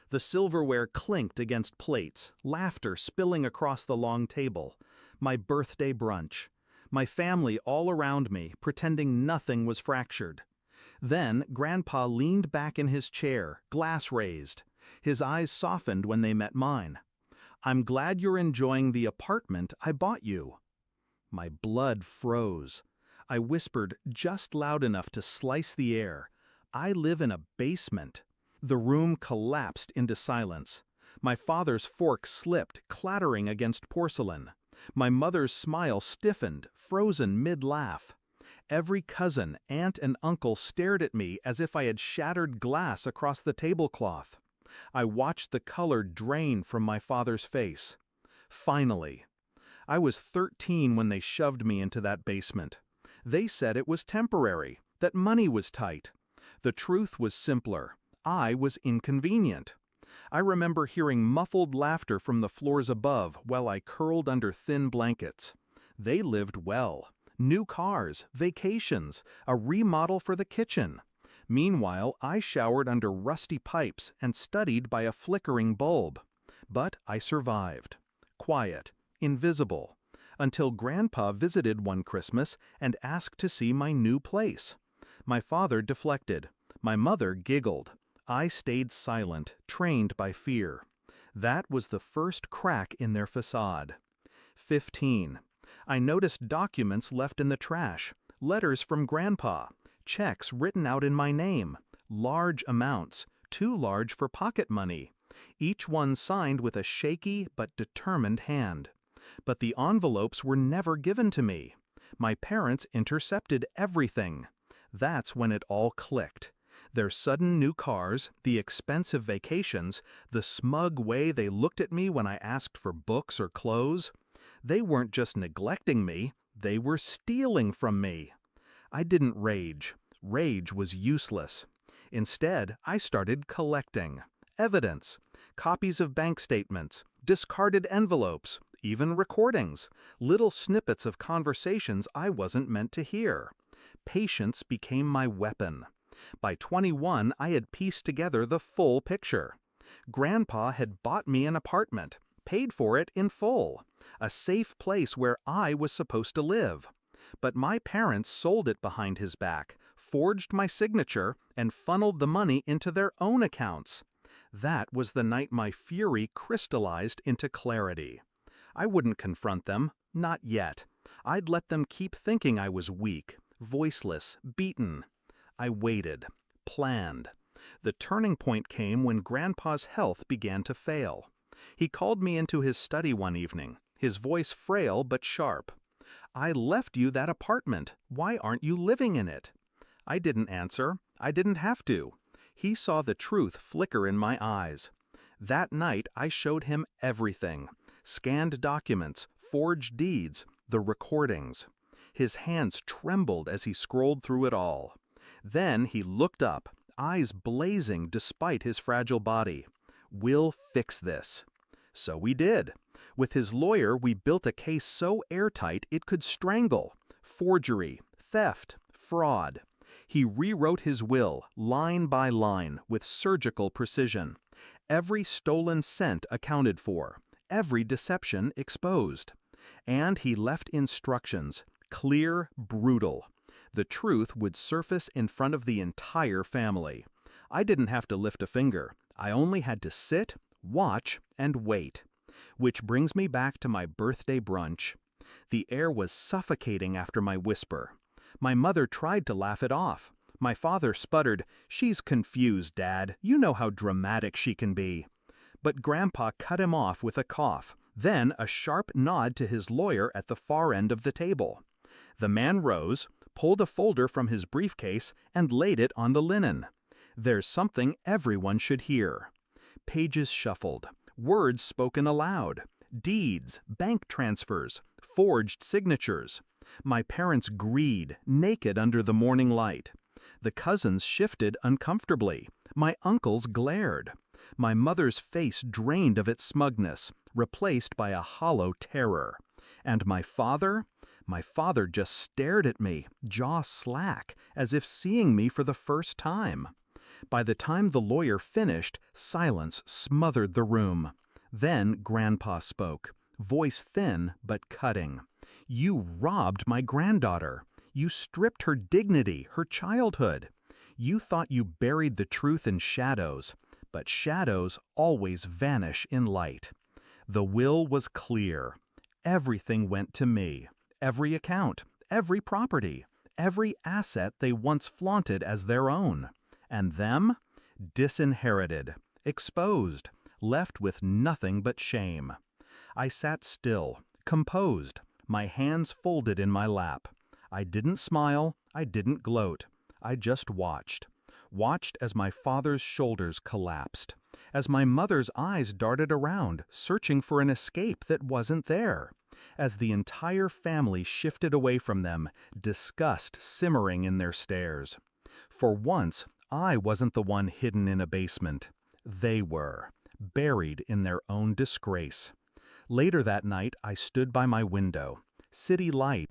The silverware clinked against plates, laughter spilling across the long table. My birthday brunch. My family all around me, pretending nothing was fractured. Then Grandpa leaned back in his chair, glass raised. His eyes softened when they met mine. "I'm glad you're enjoying the apartment I bought you." My blood froze. I whispered just loud enough to slice the air. "I live in a basement." The room collapsed into silence. My father's fork slipped, clattering against porcelain. My mother's smile stiffened, frozen mid-laugh. Every cousin, aunt, and uncle stared at me as if I had shattered glass across the tablecloth. I watched the color drain from my father's face. Finally. I was 13 when they shoved me into that basement. They said it was temporary, that money was tight. The truth was simpler. I was inconvenient. I remember hearing muffled laughter from the floors above while I curled under thin blankets. They lived well. New cars, vacations, a remodel for the kitchen. Meanwhile, I showered under rusty pipes and studied by a flickering bulb. But I survived. Quiet, invisible, until Grandpa visited one Christmas and asked to see my new place. My father deflected. My mother giggled. I stayed silent, trained by fear. That was the first crack in their facade. 15. I noticed documents left in the trash, letters from Grandpa, checks written out in my name, large amounts, too large for pocket money, each one signed with a shaky but determined hand. But the envelopes were never given to me. My parents intercepted everything. That's when it all clicked. Their sudden new cars, the expensive vacations, the smug way they looked at me when I asked for books or clothes. They weren't just neglecting me, they were stealing from me. I didn't rage. Rage was useless. Instead, I started collecting. Evidence, copies of bank statements, discarded envelopes, even recordings, little snippets of conversations I wasn't meant to hear. Patience became my weapon. By 21, I had pieced together the full picture. Grandpa had bought me an apartment, paid for it in full, a safe place where I was supposed to live. But my parents sold it behind his back, forged my signature, and funneled the money into their own accounts. That was the night my fury crystallized into clarity. I wouldn't confront them, not yet. I'd let them keep thinking I was weak, voiceless, beaten. I waited, planned. The turning point came when Grandpa's health began to fail. He called me into his study one evening, his voice frail but sharp. "I left you that apartment. Why aren't you living in it?" I didn't answer. I didn't have to. He saw the truth flicker in my eyes. That night I showed him everything. Scanned documents, forged deeds, the recordings. His hands trembled as he scrolled through it all. Then he looked up, eyes blazing despite his fragile body. "We'll fix this." So we did. With his lawyer, we built a case so airtight it could strangle. Forgery, theft, fraud. He rewrote his will, line by line, with surgical precision. Every stolen cent accounted for, every deception exposed. And he left instructions, clear, brutal. The truth would surface in front of the entire family. I didn't have to lift a finger. I only had to sit, watch, and wait. Which brings me back to my birthday brunch. The air was suffocating after my whisper. My mother tried to laugh it off. My father sputtered, "She's confused, Dad. You know how dramatic she can be." But Grandpa cut him off with a cough, then a sharp nod to his lawyer at the far end of the table. The man rose, pulled a folder from his briefcase, and laid it on the linen. "There's something everyone should hear." Pages shuffled, words spoken aloud, deeds, bank transfers, forged signatures. My parents' greed, naked under the morning light. The cousins shifted uncomfortably. My uncles glared. My mother's face drained of its smugness, replaced by a hollow terror. And my father? My father just stared at me, jaw slack, as if seeing me for the first time. By the time the lawyer finished, silence smothered the room. Then Grandpa spoke, voice thin but cutting. "You robbed my granddaughter. You stripped her dignity, her childhood. You thought you buried the truth in shadows, but shadows always vanish in light. The will was clear. Everything went to me. Every account, every property, every asset they once flaunted as their own. And them? Disinherited, exposed, left with nothing but shame. I sat still, composed, my hands folded in my lap. I didn't smile, I didn't gloat. I just watched. Watched as my father's shoulders collapsed, as my mother's eyes darted around, searching for an escape that wasn't there, as the entire family shifted away from them, disgust simmering in their stares. For once, I wasn't the one hidden in a basement. They were, buried in their own disgrace. Later that night, I stood by my window. City light